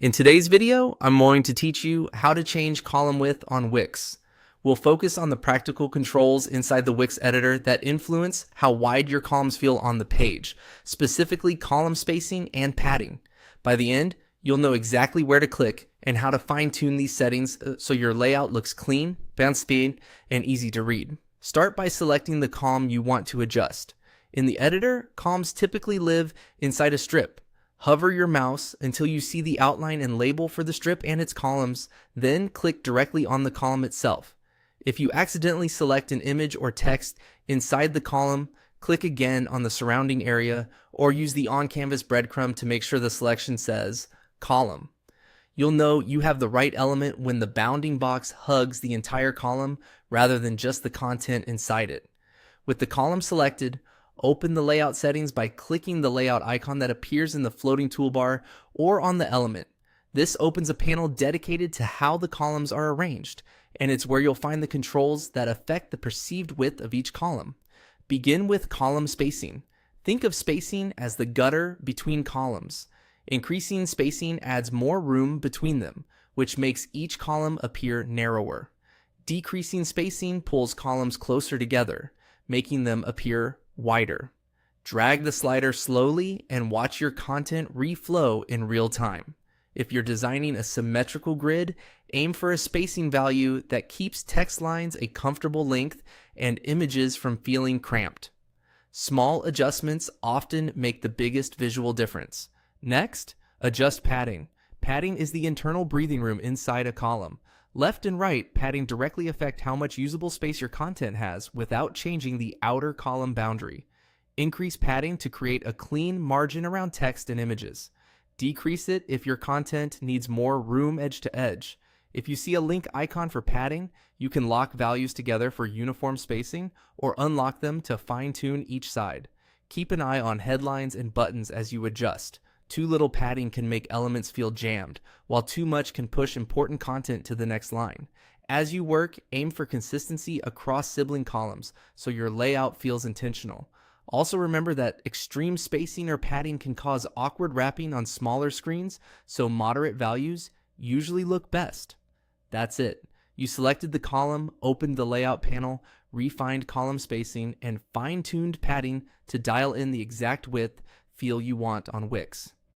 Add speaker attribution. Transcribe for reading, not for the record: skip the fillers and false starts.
Speaker 1: In today's video, I'm going to teach you how to change column width on Wix. We'll focus on the practical controls inside the Wix editor that influence how wide your columns feel on the page, specifically column spacing and padding. By the end, you'll know exactly where to click and how to fine-tune these settings so your layout looks clean, bounce speed, and easy to read. Start by selecting the column you want to adjust. In the editor, columns typically live inside a strip. Hover your mouse until you see the outline and label for the strip and its columns, then click directly on the column itself. If you accidentally select an image or text inside the column, click again on the surrounding area or use the on-canvas breadcrumb to make sure the selection says column. You'll know you have the right element when the bounding box hugs the entire column rather than just the content inside it. With the column selected, open the layout settings by clicking the layout icon that appears in the floating toolbar or on the element. This opens a panel dedicated to how the columns are arranged, and it's where you'll find the controls that affect the perceived width of each column. Begin with column spacing. Think of spacing as the gutter between columns. Increasing spacing adds more room between them, which makes each column appear narrower. Decreasing spacing pulls columns closer together, making them appear wider. Drag the slider slowly and watch your content reflow in real time. If you're designing a symmetrical grid, aim for a spacing value that keeps text lines a comfortable length and images from feeling cramped. Small adjustments often make the biggest visual difference. Next, adjust padding. Padding is the internal breathing room inside a column. Left and right padding directly affect how much usable space your content has without changing the outer column boundary. Increase padding to create a clean margin around text and images. Decrease it if your content needs more room edge to edge. If you see a link icon for padding, you can lock values together for uniform spacing or unlock them to fine-tune each side. Keep an eye on headlines and buttons as you adjust. Too little padding can make elements feel jammed, while too much can push important content to the next line. As you work, aim for consistency across sibling columns so your layout feels intentional. Also remember that extreme spacing or padding can cause awkward wrapping on smaller screens, so moderate values usually look best. That's it. You selected the column, opened the layout panel, refined column spacing, and fine-tuned padding to dial in the exact width feel you want on Wix.